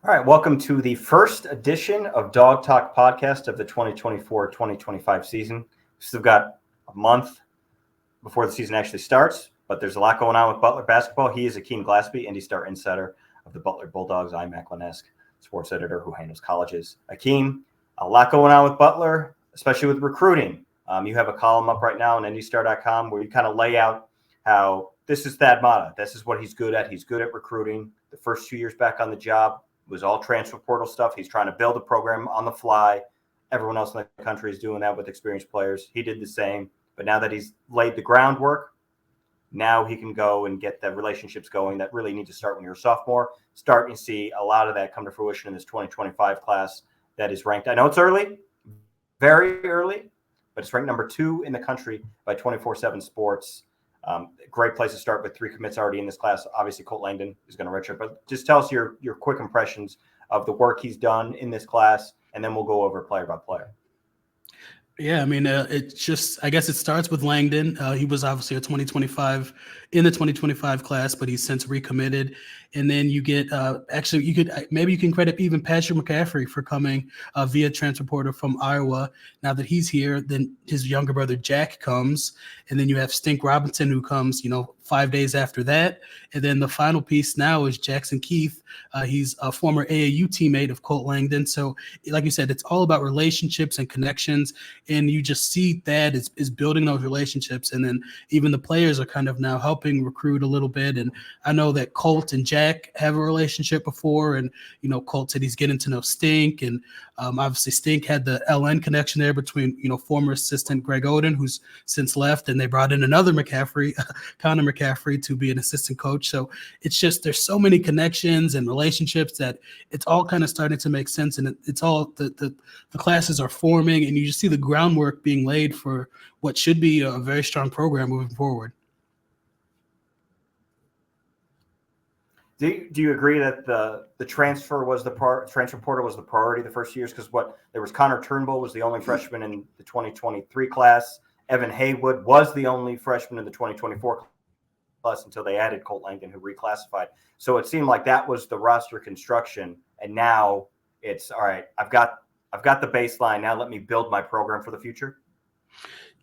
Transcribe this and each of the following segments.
All right, welcome to the first edition of Dawg Talk Podcast of the 2024-2025 season. We've still got a month before the season actually starts, but there's a lot going on with Butler basketball. He is Akeem Glaspie, Indy Star insider of the Butler Bulldogs, Macklin-esque sports editor who handles colleges. Akeem, a lot going on with Butler, especially with recruiting. You have a column up right now on IndyStar.com where you kind of lay out how this is Thad Matta. This is what he's good at. He's good at recruiting. The first 2 years back on the job was all transfer portal stuff. He's trying to build a program on the fly. Everyone else in the country is doing that with experienced players. He did the same. But now that he's laid the groundwork, now he can go and get the relationships going that really need to start when you're a sophomore. Starting to see a lot of that come to fruition in this 2025 class that is ranked. I know it's early, very early, but it's ranked number 2 in the country by 24/7 Sports. Great place to start with 3 commits already in this class. Obviously, Colt Langdon is going to redshirt, but just tell us your quick impressions of the work he's done in this class, and then we'll go over player by player. Yeah, I mean, I guess it starts with Langdon. He was obviously in the 2025 class, but he's since recommitted. And then you get, you can credit even Patrick McCaffrey for coming via transfer portal from Iowa. Now that he's here, then his younger brother Jack comes, and then you have Stink Robinson who comes, 5 days after that. And then the final piece now is Jackson Keith. He's a former AAU teammate of Colt Langdon. So like you said, it's all about relationships and connections. And you just see that is building those relationships. And then even the players are kind of now helping recruit a little bit. And I know that Colt and Jack have a relationship before. And, Colt said he's getting to know Stink. And obviously Stink had the LN connection there between, former assistant Greg Oden, who's since left. And they brought in another McCaffrey, Connor McCaffrey, to be an assistant coach. So it's just there's so many connections and relationships that it's all kind of starting to make sense. And it's all the classes are forming, and you just see the groundwork being laid for what should be a very strong program moving forward. Do you agree that the transfer portal was the priority the first years? Because there was Connor Turnbull was the only freshman in the 2023 class. Evan Haywood was the only freshman in the 2024 class until they added Colt Langdon, who reclassified. So it seemed like that was the roster construction, and now it's all right. I've got the baseline. Now let me build my program for the future.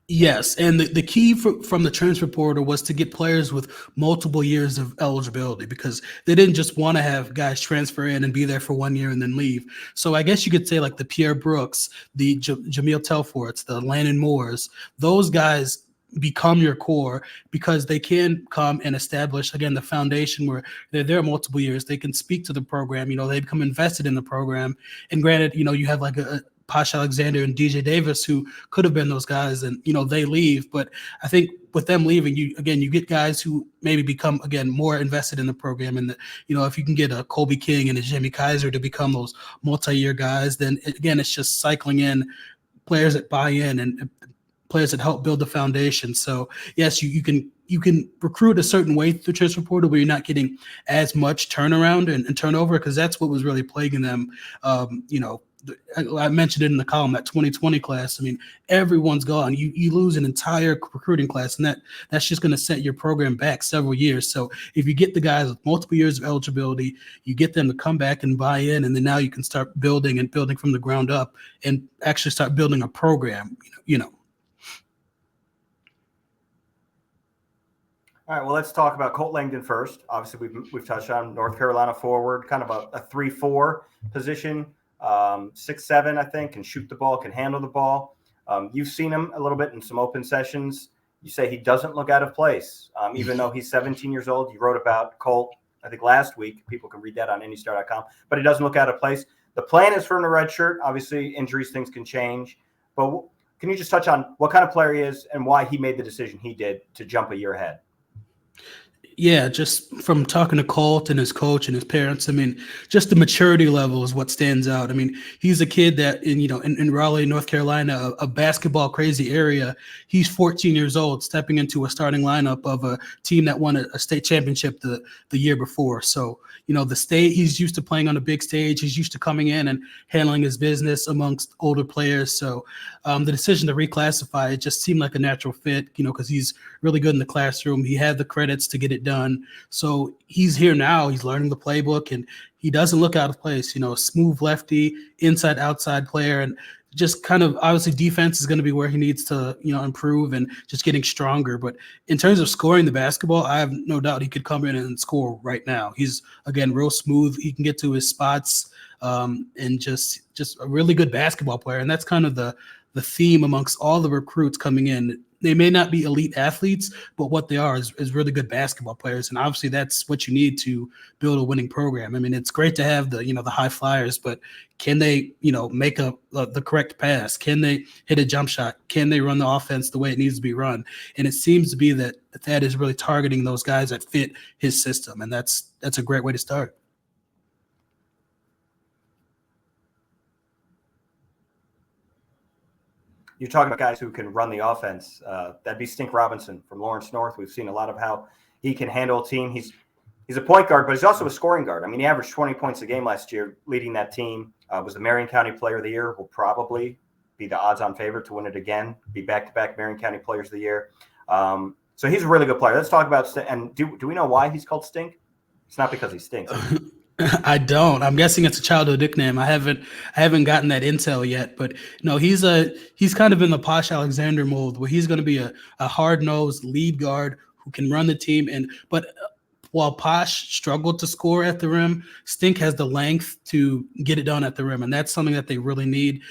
Yes, and the key from the transfer portal was to get players with multiple years of eligibility, because they didn't just want to have guys transfer in and be there for 1 year and then leave. So I guess you could say like the Pierre Brooks, the Jameel Telforts, the Landon Moores, those guys become your core because they can come and establish, again, the foundation where they're there multiple years. They can speak to the program. They become invested in the program. And granted, you have like a Posh Alexander and DJ Davis who could have been those guys, and they leave. But I think with them leaving, you get guys who maybe become again more invested in the program. And if you can get a Colby King and a Jimmy Kaiser to become those multi-year guys, then again it's just cycling in players that buy in and players that help build the foundation. So yes, you can recruit a certain way through transfer portal, but you're not getting as much turnaround and turnover, because that's what was really plaguing them. I mentioned it in the column, that 2020 class. I mean, everyone's gone. You lose an entire recruiting class, and that's just going to set your program back several years. So if you get the guys with multiple years of eligibility, you get them to come back and buy in, and then now you can start building from the ground up and actually start building a program. All right, well, let's talk about Colt Langdon first. Obviously, we've touched on North Carolina forward, kind of a 3-4 position. 6'7", I think, can shoot the ball, can handle the ball. You've seen him a little bit in some open sessions. You say he doesn't look out of place, even though he's 17 years old. You wrote about Colt, I think, last week. People can read that on IndyStar.com. But he doesn't look out of place. The plan is for him to redshirt. Obviously, injuries, things can change. But can you just touch on what kind of player he is and why he made the decision he did to jump a year ahead? Yeah, just from talking to Colt and his coach and his parents, I mean, just the maturity level is what stands out. I mean, he's a kid that in Raleigh, North Carolina, a basketball crazy area. He's 14 years old, stepping into a starting lineup of a team that won a state championship the year before. So, the state, he's used to playing on a big stage. He's used to coming in and handling his business amongst older players. So the decision to reclassify, it just seemed like a natural fit, because he's really good in the classroom. He had the credits to get it done. So he's here now. He's learning the playbook, and he doesn't look out of place. Smooth lefty, inside outside player, and just kind of obviously defense is going to be where he needs to improve and just getting stronger. But in terms of scoring the basketball, I have no doubt he could come in and score right now. He's again real smooth. He can get to his spots, and just a really good basketball player. And that's kind of the theme amongst all the recruits coming in. They may not be elite athletes, but what they are is really good basketball players. And obviously that's what you need to build a winning program. I mean, it's great to have the high flyers, but can they, make the correct pass? Can they hit a jump shot? Can they run the offense the way it needs to be run? And it seems to be that Thad is really targeting those guys that fit his system. And that's a great way to start. You're talking about guys who can run the offense. That'd be Stink Robinson from Lawrence North. We've seen a lot of how he can handle a team. He's a point guard, but he's also a scoring guard. I mean, he averaged 20 points a game last year, leading that team. Was the Marion County Player of the Year. Will probably be the odds-on favorite to win it again. Be back-to-back Marion County Players of the Year. So he's a really good player. Let's talk about and do we know why he's called Stink? It's not because he stinks. I don't. I'm guessing it's a childhood nickname. I haven't gotten that intel yet, but he's kind of in the Posh Alexander mold where he's going to be a hard-nosed lead guard who can run the team. But while Posh struggled to score at the rim, Stink has the length to get it done at the rim, and that's something that they really need.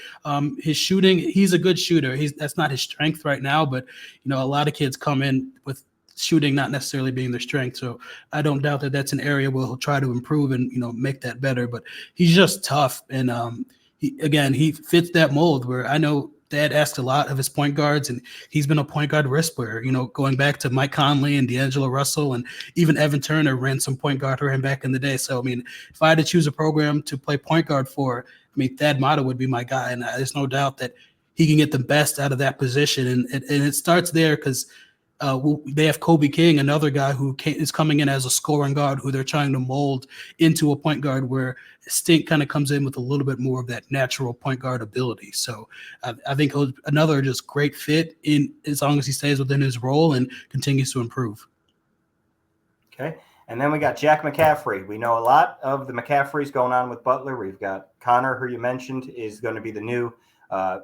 His shooting, he's a good shooter. That's not his strength right now, but a lot of kids come in with shooting not necessarily being their strength. So I don't doubt that that's an area where he'll try to improve and, make that better. But he's just tough. And he fits that mold where I know Dad asked a lot of his point guards, and he's been a point guard wrestler, going back to Mike Conley and D'Angelo Russell, and even Evan Turner ran some point guard for him back in the day. So, I mean, if I had to choose a program to play point guard for, Thad Matta would be my guy. And there's no doubt that he can get the best out of that position. And it starts there because they have Kobe King, another guy who is coming in as a scoring guard who they're trying to mold into a point guard, where Stink kind of comes in with a little bit more of that natural point guard ability. So I think it was another just great fit in as long as he stays within his role and continues to improve. Okay. And then we got Jack McCaffrey. We know a lot of the McCaffreys going on with Butler. We've got Connor, who you mentioned, is going to be the new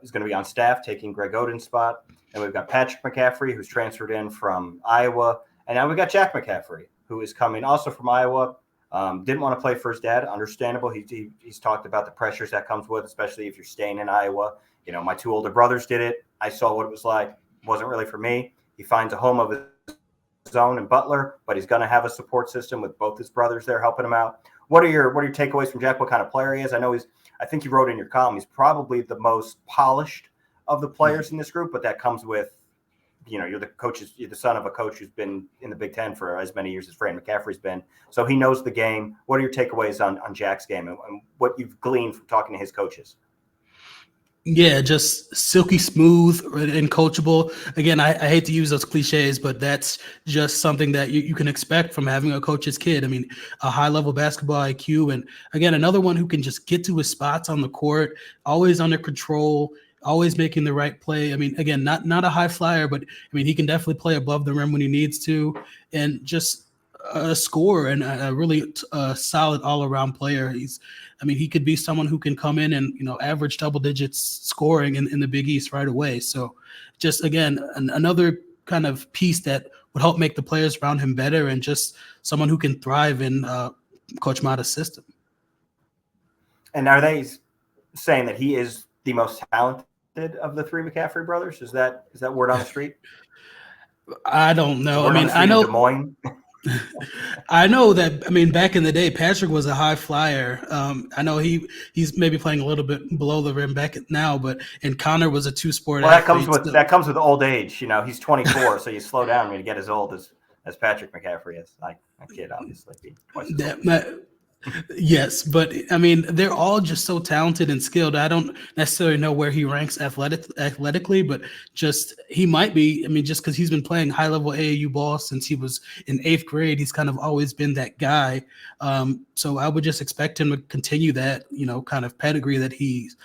is going to be on staff, taking Greg Oden's spot. And we've got Patrick McCaffrey, who's transferred in from Iowa. And now we've got Jack McCaffrey, who is coming also from Iowa. Didn't want to play for his dad. Understandable. He's talked about the pressures that comes with, especially if you're staying in Iowa. My two older brothers did it. I saw what it was like. It wasn't really for me. He finds a home of his own in Butler, but he's going to have a support system with both his brothers there helping him out. What are your takeaways from Jack? What kind of player he is? I think you wrote in your column, he's probably the most polished of the players in this group, but that comes with, you're the son of a coach who's been in the Big Ten for as many years as Fran McCaffrey's been. So he knows the game. What are your takeaways on Jack's game and what you've gleaned from talking to his coaches? Yeah, just silky smooth and coachable. Again, I hate to use those cliches, but that's just something that you can expect from having a coach's kid. A high-level basketball IQ. And, again, another one who can just get to his spots on the court, always under control, always making the right play. Again, not a high flyer, but, he can definitely play above the rim when he needs to. And just a scorer and a really solid all-around player. He could be someone who can come in and, average double digits scoring in the Big East right away. So just, again, another kind of piece that would help make the players around him better and just someone who can thrive in Coach Mata's system. And are they saying that he is the most talented of the three McCaffrey brothers? Is that word on the street? I don't know. I know Des Moines. I know that. Back in the day, Patrick was a high flyer. I know he's maybe playing a little bit below the rim now, and Connor was a two-sport. Well, that comes with old age. He's 24, so you slow down when you get as old as Patrick McCaffrey is. Like a kid, obviously. Yes, but they're all just so talented and skilled. I don't necessarily know where he ranks athletically, but just he might be. Just because he's been playing high level AAU ball since he was in 8th grade, he's kind of always been that guy. So I would just expect him to continue that, kind of pedigree that he's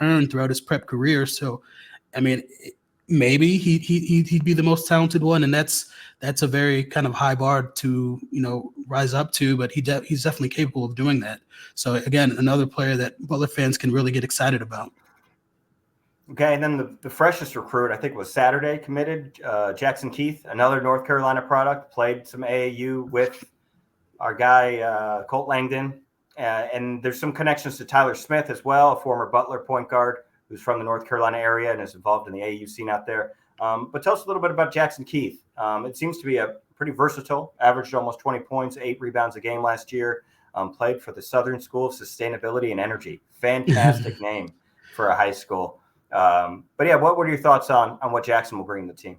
earned throughout his prep career. So, maybe he'd be the most talented one, and that's that's a very kind of high bar to, rise up to, but he's definitely capable of doing that. So again, another player that Butler fans can really get excited about. Okay, and then the freshest recruit, I think, was Saturday committed, Jackson Keith, another North Carolina product, played some AAU with our guy, Colt Langdon. And there's some connections to Tyler Smith as well, a former Butler point guard who's from the North Carolina area and is involved in the AAU scene out there. But tell us a little bit about Jackson Keith. It seems to be a pretty versatile, averaged almost 20 points, 8 rebounds a game last year, played for the Southern School of Sustainability and Energy. Fantastic name for a high school. But yeah, what were your thoughts on what Jackson will bring to the team?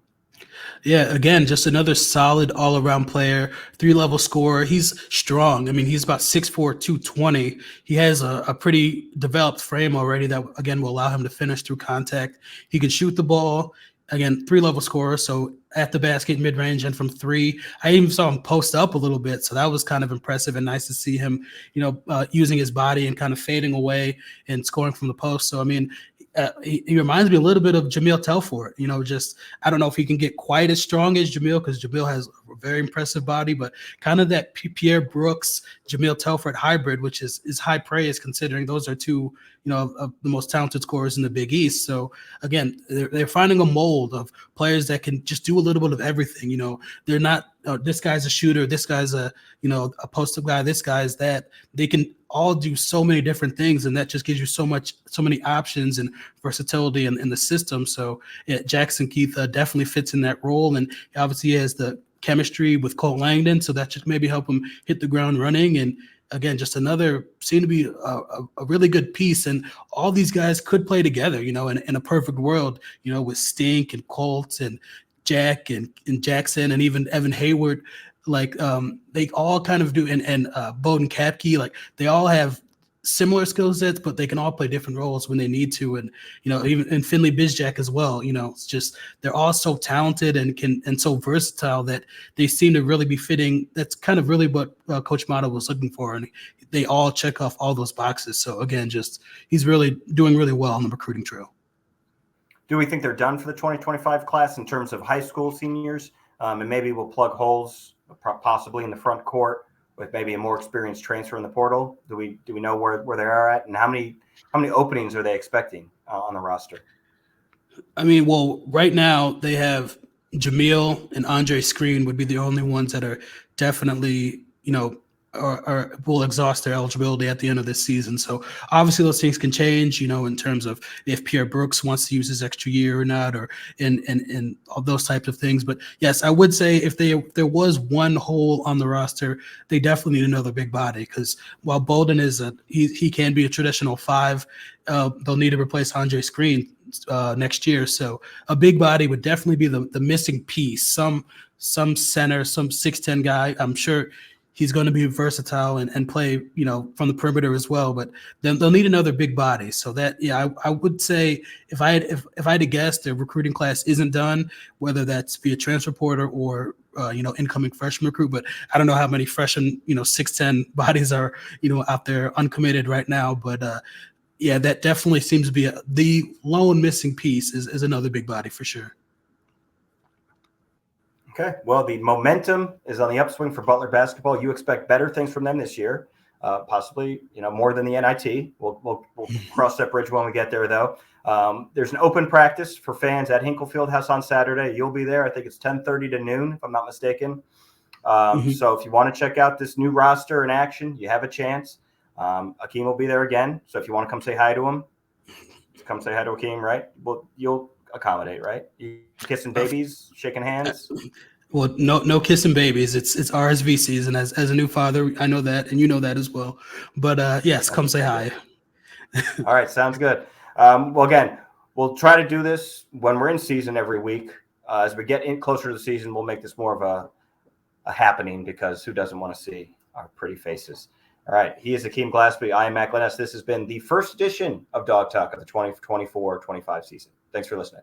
Yeah, again, just another solid all-around player, 3-level scorer. He's strong. I mean, he's about 6'4", 220. He has a pretty developed frame already that, again, will allow him to finish through contact. He can shoot the ball. Again, 3-level scorer, so at the basket, mid-range, and from 3. I even saw him post up a little bit, so that was kind of impressive and nice to see him, using his body and kind of fading away and scoring from the post. So, I mean, he reminds me a little bit of Jamil Telfort. I don't know if he can get quite as strong as Jamil because Jamil has a very impressive body, but kind of that Pierre Brooks, Jamil Telfort hybrid, which is high praise considering those are two, of the most talented scorers in the Big East. So again, they're finding a mold of players that can just do a little bit of everything. They're not, this guy's a shooter, this guy's a post-up guy, this guy's that. They can all do so many different things, and that just gives you so many options and versatility in the system. So yeah, Jackson Keith definitely fits in that role, and obviously he has the chemistry with Colt Langdon, so that just maybe help him hit the ground running. And again, just another seem to be a really good piece, and all these guys could play together, in a perfect world, with Stink and Colt and Jack and Jackson and even Evan Hayward. Like they all kind of do, and Bowden Kapke, like they all have similar skill sets, but they can all play different roles when they need to. And even and Finley Bizjack as well. It's just they're all so talented and so versatile that they seem to really be fitting. That's kind of really what Coach Mata was looking for, and they all check off all those boxes. So again, just he's really doing really well on the recruiting trail. Do we think they're done for the 2025 class in terms of high school seniors? And maybe we'll plug holes possibly in the front court with maybe a more experienced transfer in the portal. Do we know where they are at, and how many openings are they expecting on the roster? I mean, well, right now they have Jamil and Andre Screen would be the only ones that are definitely, or will exhaust their eligibility at the end of this season. So obviously those things can change, in terms of if Pierre Brooks wants to use his extra year or not, or in all those types of things. But yes, I would say if there was one hole on the roster, they definitely need another big body, because while Bolden is he can be a traditional 5, they'll need to replace Andre Screen next year. So a big body would definitely be the missing piece. Some center, some 6'10" guy. I'm sure he's going to be versatile and play, from the perimeter as well. But then they'll need another big body. So that, yeah, I would say if I had to guess, the recruiting class isn't done, whether that's via transfer portal or incoming freshman recruit. But I don't know how many freshmen 6'10" bodies are out there uncommitted right now. But yeah, that definitely seems to be the lone missing piece is another big body for sure. Okay, well, the momentum is on the upswing for Butler basketball. You expect better things from them this year, possibly more than the NIT. We'll cross that bridge when we get there, though. There's an open practice for fans at Hinkle Fieldhouse on Saturday. You'll be there. I think it's 10:30 to noon, if I'm not mistaken. So if you want to check out this new roster in action, you have a chance. Akeem will be there again. So if you want to come say hi to him, come say hi to Akeem, right? Well, you'll accommodate, right? You kissing babies, shaking hands. Well, no kissing babies. It's RSV season. As a new father, I know that, and you know that as well. But yes, come say hi. All right, sounds good. Well, again, we'll try to do this when we're in season every week. As we get in closer to the season, we'll make this more of a happening, because who doesn't want to see our pretty faces? All right, he is Akeem Glaspie. I am Mac Lennes. This has been the first edition of Dawg Talk of the 2024-25 season. Thanks for listening.